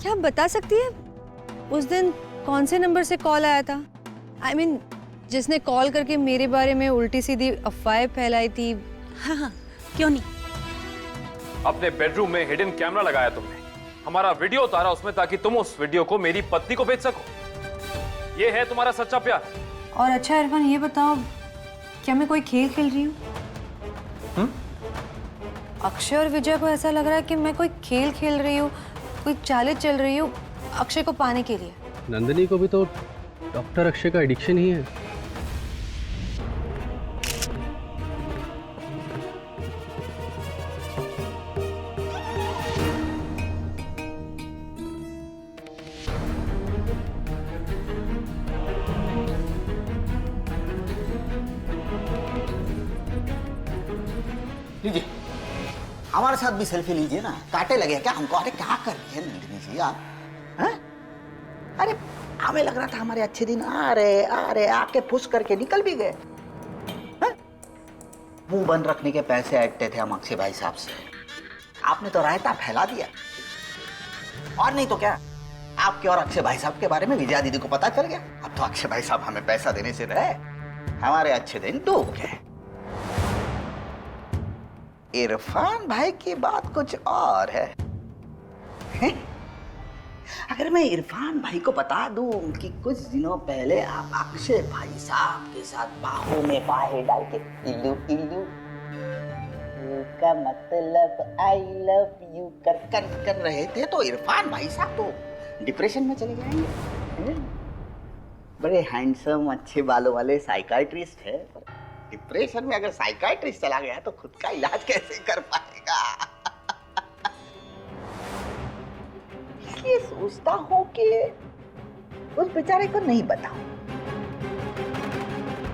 क्या आप बता सकती है उस दिन कौन से नंबर से कॉल आया था? I mean, जिसने कॉल करके मेरे बारे में उल्टी सीधी अफवाहें फैलाई थी। हाँ हाँ, क्यों नहीं। अपने बेडरूम में हिडन कैमरा लगाया तुमने, हमारा वीडियो उतारा उसमें ताकि तुम उस वीडियो को मेरी पत्नी को भेज सको। ये है तुम्हारा सच्चा प्यार? और अच्छा इरफान, ये बताओ, क्या मैं कोई खेल खेल रही हूँ? अक्षय और विजय को ऐसा लग रहा है कि मैं कोई खेल खेल रही हूँ, कोई चालें चल रही हूँ अक्षय को पाने के लिए। नंदिनी को भी तो डॉक्टर अक्षय का एडिक्शन ही है। लीजिए, हमारे साथ भी सेल्फी लीजिए ना। कांटे लगे क्या हमको? अरे क्या कर रही है नंदिनी जी आप? हैं? अरे हमें लग रहा था हमारे अच्छे दिन आ रहे आके फुस करके निकल भी गए। हैं? मुंह बंद रखने के पैसे ऐंठते थे हम अक्षय भाई साहब से, आपने तो रायता फैला दिया। और नहीं तो क्या, आपके और अक्षय भाई साहब के बारे में विजया दीदी को पता चल गया। अब तो अक्षय भाई साहब हमें पैसा देने से रहे, हमारे अच्छे दिन डूब गए। इरफान भाई की बात कुछ और है। अगर मैं इरफान भाई को बता दूं कि कुछ दिनों पहले आप अक्षय भाई साहब के साथ बाहों में बाहें डाल के इल्लू इल्लू का मतलब आई लव यू कर रहे थे, तो इरफान भाई साहब तो डिप्रेशन में चले जाएंगे। बड़े हैंडसम अच्छे बालों वाले साइकाइट्रिस्ट है, डिप्रेशन में अगर साइकाइट्रिस्ट चला गया तो खुद का इलाज कैसे कर पाएगा? इसलिए सोचता हूं कि उस बेचारे को नहीं बताऊं।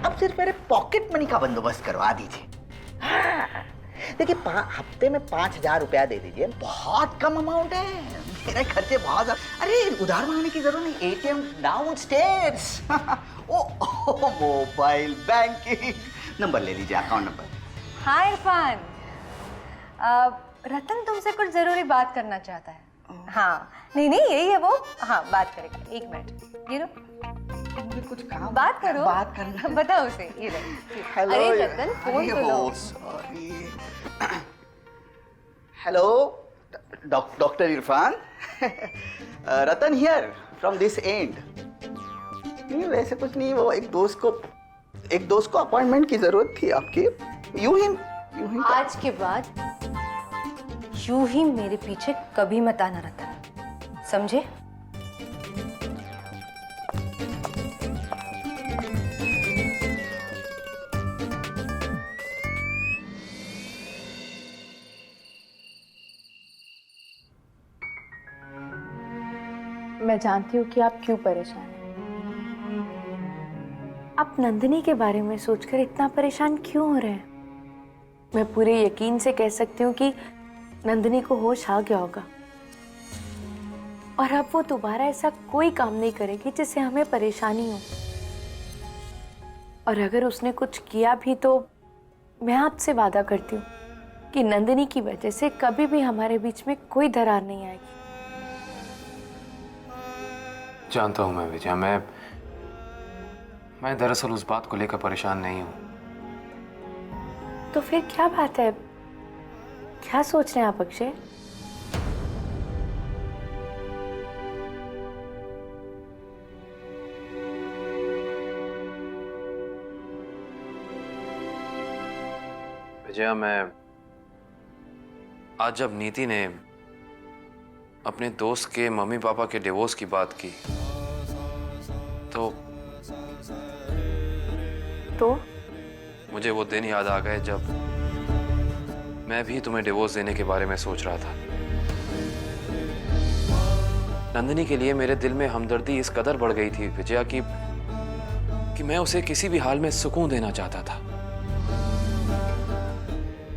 अब सिर्फ मेरे पॉकेट मनी का बंदोबस्त करवा दीजिए। हाँ, देखिए हफ्ते में 5,000 रुपया दे दीजिए, बहुत कम अमाउंट है, मेरे खर्चे बहुत। अरे उधार मांगने की जरूरत नहीं, एटीएम डाउन स्टेयर्स। ओ मोबाइल बैंकिंग नंबर ले लीजिए, अकाउंट नंबर। हाँ इरफान, रतन तुमसे कुछ जरूरी बात करना चाहता है। हाँ नहीं यही है वो। हाँ बात करेगा, 1 मिनट ये लो। मुझे कुछ काम, बात करो, बात करना। बताओ उसे। ये लो। हेलो। अरे रतन फोन तो लो। Sorry. Hello doctor Irfan. Ratan here from this end. नहीं वैसे कुछ नहीं, वो एक दोस्त को अपॉइंटमेंट की जरूरत थी आपकी। यूं ही आज के बाद यूं ही मेरे पीछे कभी मत आना रतन, समझे? मैं जानती हूँ कि आप क्यों परेशान हैं। आप नंदिनी के बारे में सोचकर इतना परेशान क्यों हो रहे हैं? मैं पूरे यकीन से कह सकती हूँ कि नंदिनी को होश आ गया होगा और अब वो दोबारा ऐसा कोई काम नहीं करेगी जिससे हमें परेशानी हो। और अगर उसने कुछ किया भी तो मैं आपसे वादा करती हूँ कि नंदिनी की वजह से कभी भी हमारे बीच में कोई दरार नहीं आएगी। जानता हूं मैं विजया, मैं दरअसल उस बात को लेकर परेशान नहीं हूं। तो फिर क्या बात है? क्या सोच रहे हैं आप अक्षय? विजया, मैं आज जब नीति ने अपने दोस्त के मम्मी पापा के डिवोर्स की बात की तो मुझे वो दिन याद आ गए जब मैं भी तुम्हें डिवोर्स देने के बारे में सोच रहा था। नंदिनी के लिए मेरे दिल में हमदर्दी इस कदर बढ़ गई थी विजया कि मैं उसे किसी भी हाल में सुकून देना चाहता था।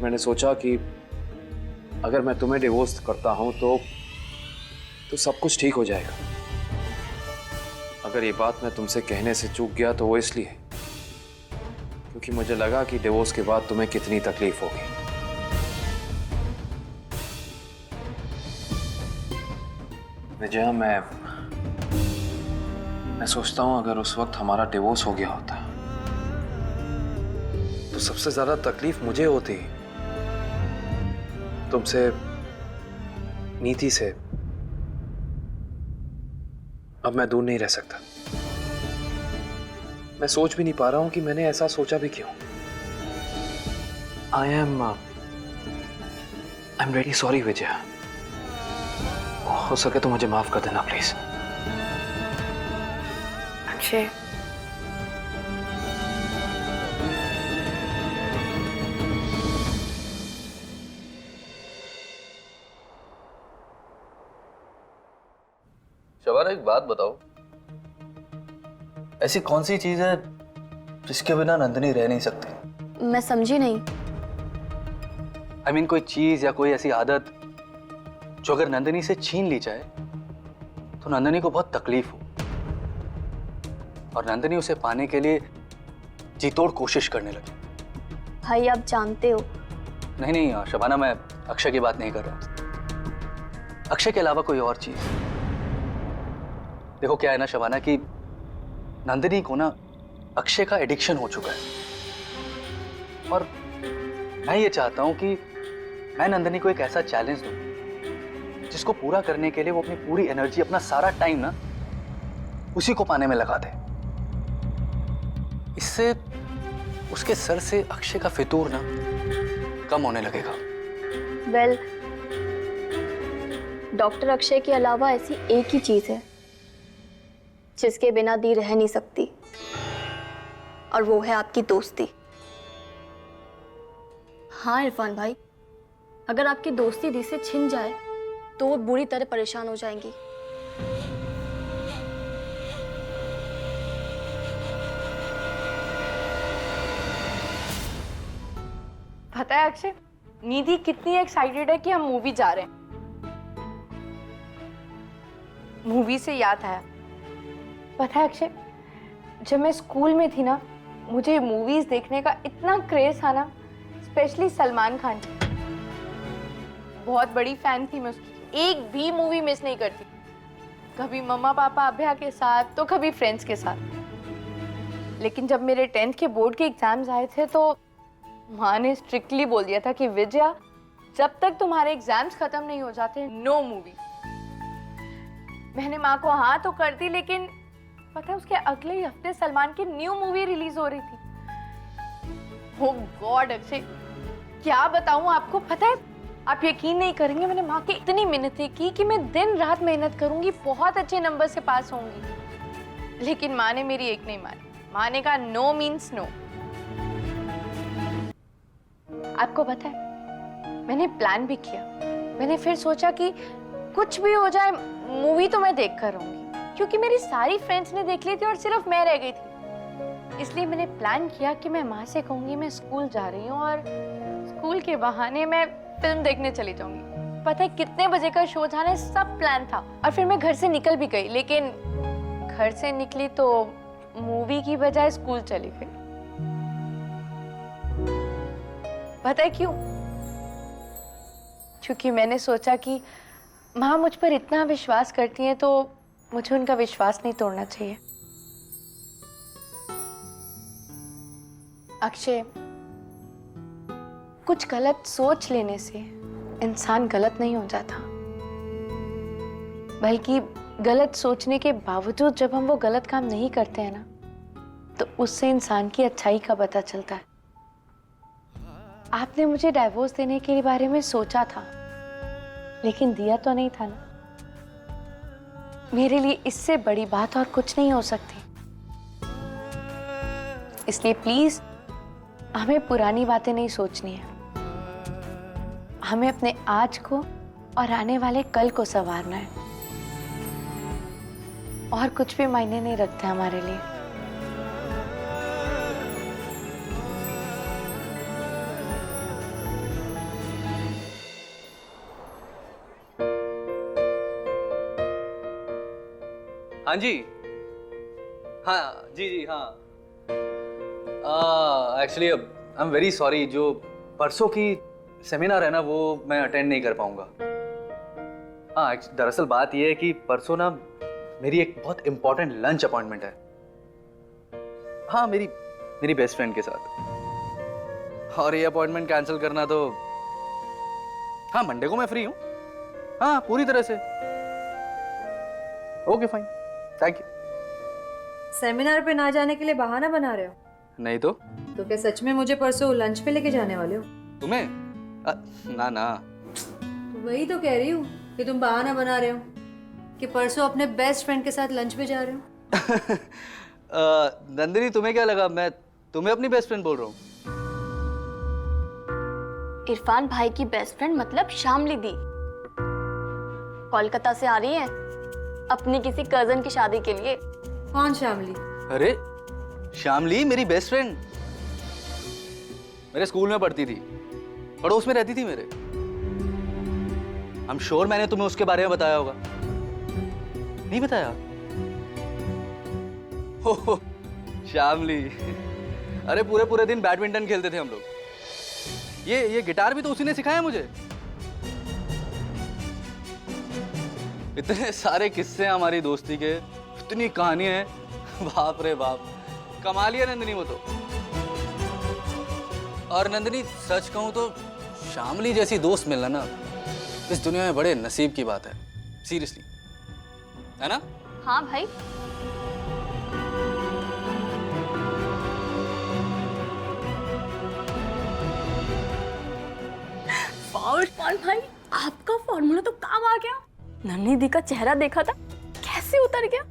मैंने सोचा कि अगर मैं तुम्हें डिवोर्स करता हूं तो सब कुछ ठीक हो जाएगा। अगर ये बात मैं तुमसे कहने से चूक गया तो वो इसलिए क्योंकि मुझे लगा कि डिवोर्स के बाद तुम्हें कितनी तकलीफ होगी। विजया, मैं सोचता हूं अगर उस वक्त हमारा डिवोर्स हो गया होता तो सबसे ज्यादा तकलीफ मुझे होती, तुमसे, नीति से। अब मैं दूर नहीं रह सकता। मैं सोच भी नहीं पा रहा हूं कि मैंने ऐसा सोचा भी क्यों। I am really sorry Vijaya. हो सके तो मुझे माफ कर देना प्लीज। अक्षय, शबाना, एक बात बताओ, ऐसी कौन सी चीज है जिसके बिना नंदिनी रह नहीं सकती? मैं समझी नहीं। I mean, कोई चीज या कोई ऐसी आदत जो अगर नंदिनी से छीन ली जाए तो नंदिनी को बहुत तकलीफ हो, और नंदिनी उसे पाने के लिए जी तोड़ कोशिश करने लगे। भाई आप जानते हो। नहीं नहीं शबाना, मैं अक्षय की बात नहीं कर रहा। अक्षय के अलावा कोई और चीज। देखो क्या है ना शबाना, कि नंदिनी को ना अक्षय का एडिक्शन हो चुका है, और मैं ये चाहता हूं कि मैं नंदिनी को एक ऐसा चैलेंज दूं जिसको पूरा करने के लिए वो अपनी पूरी एनर्जी, अपना सारा टाइम ना उसी को पाने में लगा दे। इससे उसके सर से अक्षय का फितूर ना कम होने लगेगा। वेल, डॉक्टर अक्षय के अलावा ऐसी एक ही चीज है जिसके बिना दी रह नहीं सकती, और वो है आपकी दोस्ती। हाँ इरफान भाई, अगर आपकी दोस्ती दी से छिन जाए तो वो बुरी तरह परेशान हो जाएंगी। पता है अक्षय, निधि कितनी एक्साइटेड है कि हम मूवी जा रहे हैं। मूवी से याद आया, पता है अक्षय, जब मैं स्कूल में थी ना, मुझे मूवीज देखने का इतना क्रेज था ना, स्पेशली सलमान खान की। बहुत बड़ी फैन थी मैं उसकी, एक भी मूवी मिस नहीं करती। कभी मम्मा पापा अभ्या के साथ तो कभी फ्रेंड्स के साथ। लेकिन जब मेरे 10th के बोर्ड के एग्जाम्स आए थे तो माँ ने स्ट्रिक्टली बोल दिया था कि विजया, जब तक तुम्हारे एग्जाम्स खत्म नहीं हो जाते, नो मूवी। मैंने माँ को हाँ तो कर दी, लेकिन पता है उसके अगले ही हफ्ते सलमान की न्यू मूवी रिलीज हो रही थी। ओह गॉड अक्षय, क्या बताऊं आपको। पता है, आप यकीन नहीं करेंगे, मैंने माँ की इतनी मिन्नतें की कि मैं दिन रात मेहनत करूंगी, बहुत अच्छे नंबर से पास होंगी, लेकिन माँ ने मेरी एक नहीं मानी। माँ ने कहा नो मीन्स नो। आपको पता है, मैंने प्लान भी किया। मैंने फिर सोचा कि कुछ भी हो जाए मूवी तो मैं देख कर रहूंगी, क्योंकि मेरी सारी फ्रेंड्स ने देख ली थी और सिर्फ मैं रह गई थी। इसलिए मैंने प्लान किया कि मैं माँ से कहूंगी मैं स्कूल जा रही हूँ, और स्कूल के बहाने मैं फिल्म देखने चली जाऊंगी। पता है कितने बजे का शो जाना, सब प्लान था। और फिर मैं घर से निकल भी गई, लेकिन घर से निकली तो मूवी की बजाय स्कूल चली गई। पता है क्यों? क्योंकि मैंने सोचा कि माँ मुझ पर इतना विश्वास करती हैं तो मुझे उनका विश्वास नहीं तोड़ना चाहिए। अक्षय, कुछ गलत सोच लेने से इंसान गलत नहीं हो जाता, बल्कि गलत सोचने के बावजूद जब हम वो गलत काम नहीं करते हैं ना, तो उससे इंसान की अच्छाई का पता चलता है। आपने मुझे डाइवोर्स देने के बारे में सोचा था, लेकिन दिया तो नहीं था ना। मेरे लिए इससे बड़ी बात और कुछ नहीं हो सकती। इसलिए प्लीज हमें पुरानी बातें नहीं सोचनी है। हमें अपने आज को और आने वाले कल को संवारना है, और कुछ भी मायने नहीं रखते हमारे लिए। हाँ जी, हाँ जी जी हाँ। Actually I am very sorry, जो परसों की सेमिनार है ना वो मैं अटेंड नहीं कर पाऊंगा। हाँ, दरअसल बात यह है कि परसों ना मेरी एक बहुत इंपॉर्टेंट लंच अपॉइंटमेंट है। हाँ, मेरी बेस्ट फ्रेंड के साथ। और ये अपॉइंटमेंट कैंसिल करना तो, हाँ मंडे को मैं फ्री हूँ। हाँ, पूरी तरह से। Okay fine, thank you. Seminar पे ना जाने के लिए बहाना बना रहे हो? नहीं तो क्या सच में मुझे परसों लंच पे लेके जाने वाले हो? तुम्हें ना ना। तो वही तो कह रही हूँ कि तुम बहाना बना रहे हो कि परसों अपने बेस्ट फ्रेंड के साथ लंच पे जा रहे हो। नंदिनी, तुम्हें क्या लगा मैं तुम्हें अपनी बेस्ट फ्रेंड बोल रहा हूँ? इरफान भाई की बेस्ट फ्रेंड मतलब शामली दी कोलकाता से आ रही है अपनी किसी कजन की शादी के लिए। कौन शामली? अरे शामली मेरी बेस्ट फ्रेंड, मेरे स्कूल में पढ़ती थी, पड़ोस में रहती थी मेरे। I'm sure मैंने तुम्हें उसके बारे में बताया होगा। नहीं बताया? हो शामली, अरे पूरे दिन बैडमिंटन खेलते थे हम लोग। ये गिटार भी तो उसी ने सिखाया मुझे। इतने सारे किस्से हैं हमारी दोस्ती के, इतनी कहानियां हैं, बाप रे बाप, कमाल है नंदिनी वो तो। और नंदिनी सच कहूं तो शामली जैसी दोस्त मिलना ना इस दुनिया में बड़े नसीब की बात है, सीरियसली, है ना? हाँ भाई। इरफान भाई, आपका फॉर्मूला तो काम आ गया। नन्ही दी का चेहरा देखा था कैसे उतर गया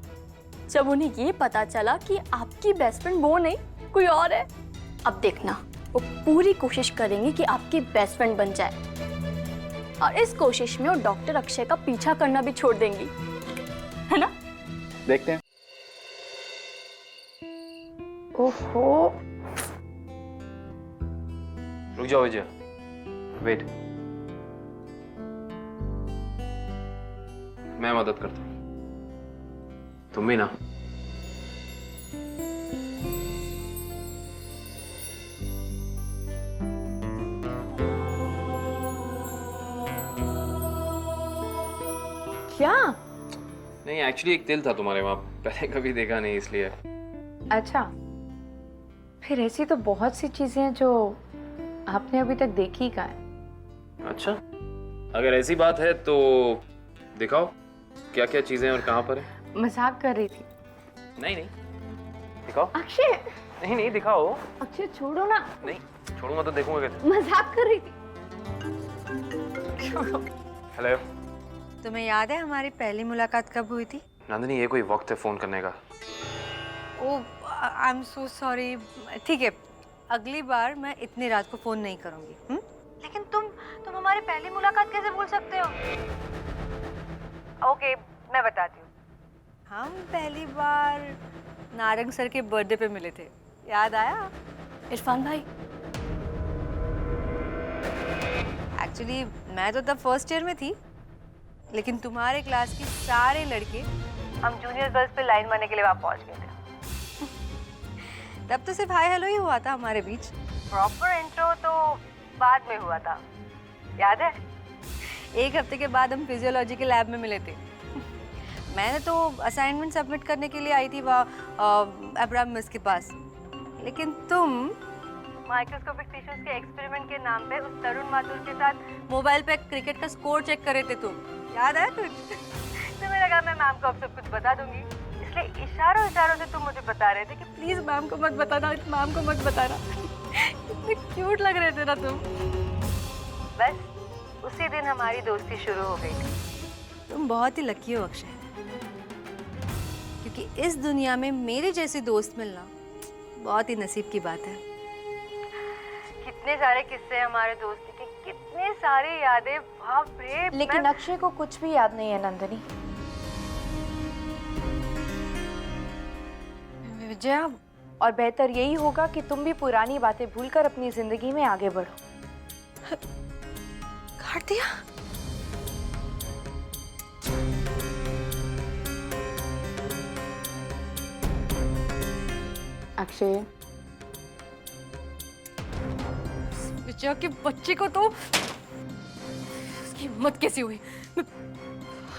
जब उन्हें ये पता चला कि आपकी बेस्ट फ्रेंड वो नहीं कोई और है। अब देखना, वो पूरी कोशिश करेंगे कि आपकी बेस्ट फ्रेंड बन जाए और इस कोशिश में वो डॉक्टर अक्षय का पीछा करना भी छोड़ देंगी, है ना? देखते हैं। ओहो, रुक जाओ विजय, वेट, मैं मदद करता हूँ, तुम भी ना। क्या? नहीं, एक्चुअली एक तिल था तुम्हारे वहां, पहले कभी देखा नहीं इसलिए। अच्छा, फिर ऐसी तो बहुत सी चीजें हैं जो आपने अभी तक देखी ही कहाँ है। अच्छा, अगर ऐसी बात है तो दिखाओ क्या क्या चीजें और कहाँ पर है। मजाक कर रही थी। नहीं नहीं, दिखाओ। अक्षय, नहीं नहीं, दिखाओ। अक्षय छोड़ो ना। नहीं छोड़ूंगा तो देखूंगा कैसे। मजाक कर रही थी। हेलो, तुम्हें याद है हमारी पहली मुलाकात कब हुई थी? नंदिनी, ये कोई वक्त है फोन करने का? ओह, आई एम सो सॉरी। ठीक है, अगली बार मैं इतनी रात को फोन नहीं करूंगी। लेकिन तुम हमारी पहली मुलाकात कैसे भूल सकते हो? ओके, मैं बताती हूँ। हम पहली बार नारंग सर के बर्थडे पे मिले थे, याद आया? इरफान भाई, एक्चुअली मैं तो तब फर्स्ट ईयर में थी, लेकिन तुम्हारे क्लास के सारे लड़के हम जूनियर गर्ल्स पे लाइन मारने के लिए वहाँ पहुँच गए थे। तब तो सिर्फ हाय हेलो ही हुआ था हमारे बीच, प्रॉपर इंट्रो तो बाद में हुआ था, याद है? एक हफ्ते के बाद हम फिजियोलॉजी के लैब में मिले थे। मैंने तो असाइनमेंट सबमिट करने के लिए आई थी वहाँ अब्राहम मिस के पास, लेकिन तुम माइक्रोस्कोपिक टिश्यूज के एक्सपेरिमेंट के नाम पे उस तरुण माथुर के साथ मोबाइल पे क्रिकेट का स्कोर चेक कर रहे थे तुम, याद है कुछ? तुम्हें लगा मैं मैम को अब सब कुछ बता दूंगी, इसलिए इशारों से तुम मुझे बता रहे थे कि प्लीज मैम को मत बताना, मैम को मत बताना। कितने क्यूट लग रहे थे ना तुम। बस उसी दिन हमारी दोस्ती शुरू हो गई थी। तुम बहुत ही लकी हो अक्षय, क्योंकि इस दुनिया में मेरे जैसी दोस्त मिलना बहुत ही नसीब की बात है। कितने सारे किस्से हमारे दोस्ती के, कितने सारी यादें, बाप रे। लेकिन अक्षय को कुछ भी याद नहीं है नंदिनी। विजया, और बेहतर यही होगा कि तुम भी पुरानी बातें भूलकर अपनी जिंदगी में आगे बढ़ो। काट दिया? अक्षय, विजया के बच्चे को तो, उसकी हिम्मत कैसी हुई?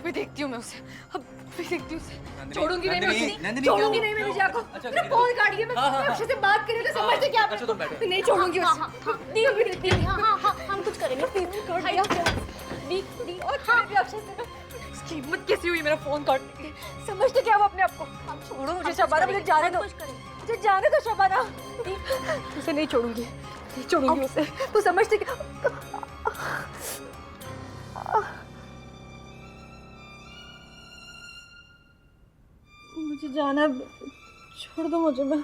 अभी देखती हूँ मैं उसे, अभी देखती हूँ उसे। नंदिनी, छोड़ूंगी नहीं मैं नंदिनी, उसे, नंदिनी, छोड़ूंगी क्या नहीं मैं हुआ? रिचा को। अच्छा, मेरा ठीक है। फोन काट लिया, मैं हाँ, हाँ, अक्षय से बात करें तो समझते क्या आप? अच्छा, तुम बैठो। नहीं छोड़ूंगी उसे। दी अभी देखती हूँ। हाँ हम कुछ करेंगे। दी और छोड़ अक्षय से। इसकी हिम्मत कैसी हुई मेरा फोन काटने की? समझते क्या वो अपने आप को? छोड़ो मुझे शबाना, मुझे जाने दो, मुझे जाने दो शबाना। उसे नहीं छोड़ूंगी, नहीं छोड़ूंगी उसे। तू समझते क्या? मुझे जाना है, छोड़ दो मुझे, मैं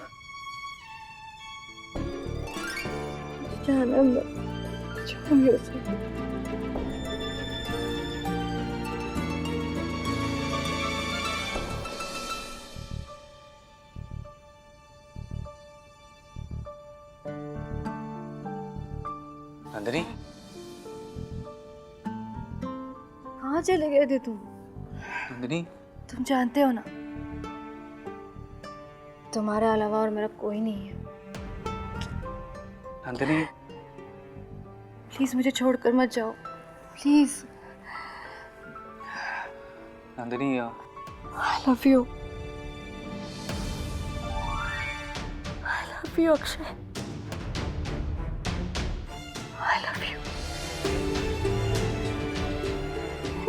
जाना है, मैं छोड़ूंगी उसे। नंदिनी, कहाँ चले गए थे तुम? नंदिनी, तुम जानते हो ना, तुम्हारे अलावा और मेरा कोई नहीं है। नंदिनी, प्लीज मुझे छोड़कर मत जाओ, please. Nandini, I love you, I love you Akshay, I love you.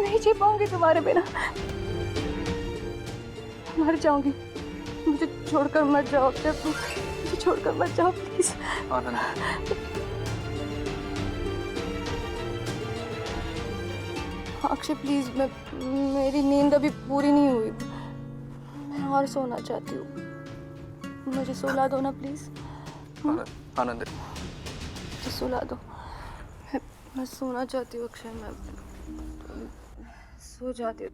नहीं जी पाऊंगी तुम्हारे बिना, मर जाऊंगी। मुझे छोड़कर मत जाओ अक्षय, मुझे छोड़कर मत जाओ प्लीज। नंदिनी, अक्षय प्लीज, मेरी नींद अभी पूरी नहीं हुई, मैं और सोना चाहती हूँ, मुझे सुला दो ना प्लीज। हाँ नंदिनी, मुझे सुला दो, मैं सोना चाहती हूँ अक्षय, मैं सो जाती हूँ,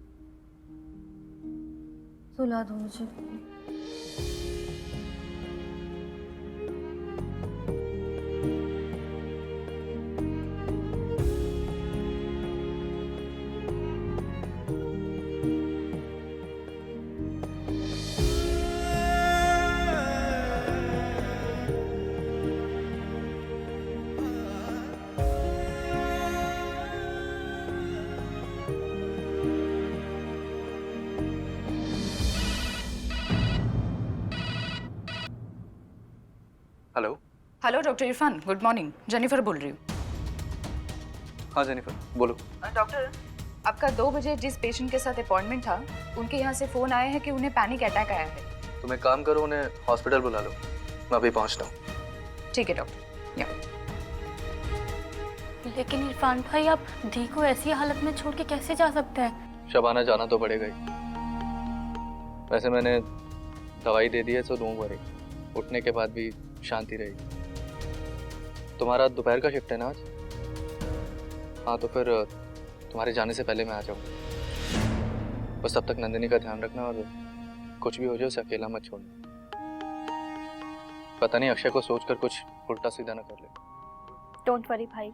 सुला दो मुझे। Hello. Hello doctor Irfan, good morning, Jennifer बोल रही हूँ। हाँ जेनिफर, बोलो। डॉक्टर, आपका 2 बजे जिस पेशेंट के साथ अपॉइंटमेंट था, उनके यहाँ से फ़ोन आया है कि उन्हें पैनिक अटैक आया है। तुम एक काम करो, उन्हें हॉस्पिटल बुला लो, मैं अभी पहुँचता हूँ। ठीक है डॉक्टर, या लेकिन इरफान भाई, आप दी को ऐसी हालत में छोड़ के कैसे जा सकते हैं? शबाना, जाना तो पड़ेगा ही। वैसे मैंने दवाई दे दी है, सो डोंट वरी, उठने के बाद भी शांति रहेगी। तुम्हारा दोपहर का शिफ्ट है ना आज? हाँ तो फिर तुम्हारे जाने से पहले मैं आ जाऊँगा। बस तब तक नंदिनी का ध्यान रखना, और कुछ भी हो जाए उसे अकेला मत छोड़ना। पता नहीं अक्षय को सोचकर कुछ उल्टा सीधा ना कर ले। डोंट वरी भाई,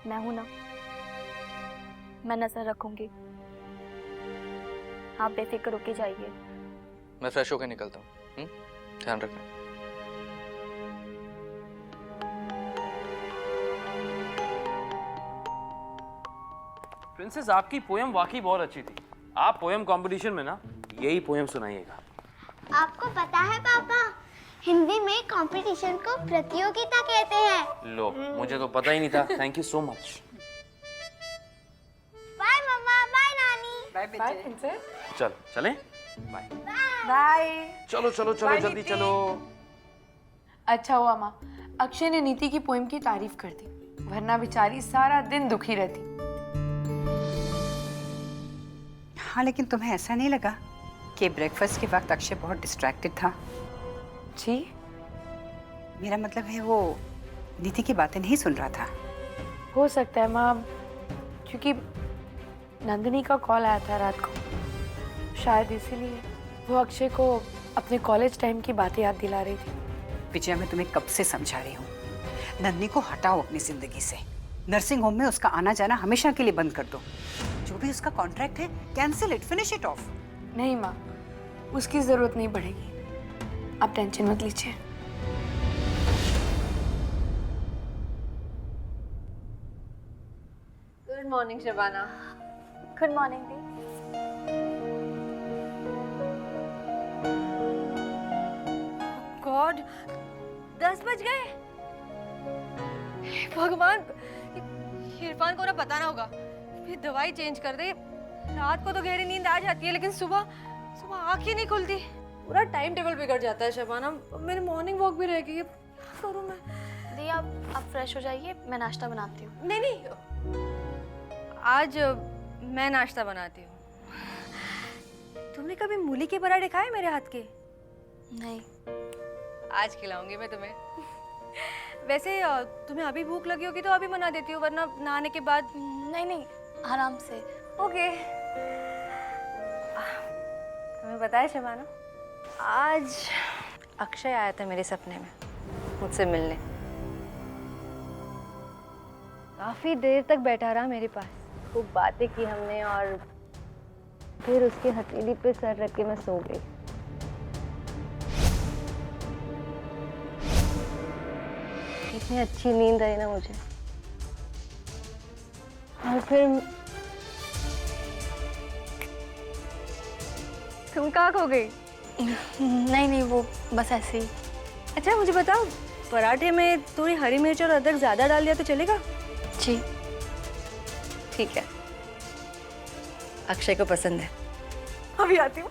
मैं हूं ना, मैं नजर रखूंगी, आप बेफिक्र होके जाइए। मैं फ्रेश होकर निकलता हूँ, ध्यान रखना। प्रिंसेस, आपकी पोयम वाकई बहुत अच्छी थी। आप पोयम कंपटीशन में ना यही पोयम सुनाइएगा। आपको पता है पापा, हिंदी में कंपटीशन को प्रतियोगिता कहते हैं। लो, मुझे तो पता ही नहीं था। Thank you so much. Bye मम्मा, बाय नानी। Bye princess. चलो चलें, बाय बाय। चलो चलो चलो, जल्दी चलो। अच्छा हुआ माँ, अक्षय ने नीति की पोएम की तारीफ कर दी, वरना बेचारी सारा दिन दुखी रहती। हाँ, लेकिन तुम्हें ऐसा नहीं लगा कि ब्रेकफास्ट के वक्त अक्षय बहुत डिस्ट्रैक्टेड था? जी? मेरा मतलब है वो नीति की बातें नहीं सुन रहा था। हो सकता है माँ, क्योंकि नंदिनी का कॉल आया था रात को, शायद इसीलिए वो अक्षय को अपने कॉलेज टाइम की बातें याद दिला रही थी। विजया, मैं तुम्हें कब से समझा रही हूँ, नंदिनी को हटाओ अपनी जिंदगी से। नर्सिंग होम में उसका आना जाना हमेशा के लिए बंद कर दो। जो भी उसका कॉन्ट्रैक्ट है, cancel it, finish it of. नहीं माँ, उसकी जरूरत नहीं पड़ेगी, आप टेंशन मत लीजिए। Good morning Shabana. Good morning दी। 10 बज गए। हे भगवान, इरफान को ना पता ना होगा, फिर दवाई चेंज कर दे। रात को तो गहरी नींद आ जाती है, लेकिन सुबह सुबह आँख ही नहीं खुलती। पूरा टाइम टेबल बिगड़ जाता है शबाना। मेरी मॉर्निंग वॉक भी रह गई है, क्या करूँ मैं? दी आप फ्रेश हो जाइए, मैं नाश्ता बनाती हूँ। नहीं नहीं, आज मैं नाश्ता बनाती हूँ। तुमने कभी मूली के पराठे खाए मेरे हाथ के? नहीं। आज खिलाऊंगी मैं तुम्हें। वैसे तुम्हें अभी भूख लगी होगी तो अभी बना देती हूँ, वरना नहाने के बाद। नहीं नहीं, आराम से। ओके। तुम्हें पता है शबाना, आज अक्षय आया था मेरे सपने में मुझसे मिलने। काफी देर तक बैठा रहा मेरे पास, खूब बातें की हमने, और फिर उसके हथेली पे सर रख के मैं सो गई। इतनी अच्छी नींद आई ना मुझे। और फिर तुम कहाँ खो गई? नहीं नहीं, वो बस ऐसे ही। अच्छा मुझे बताओ, पराठे में थोड़ी हरी मिर्च और अदरक ज्यादा डाल दिया तो चलेगा? जी ठीक है, अक्षय को पसंद है। अभी आती हूँ।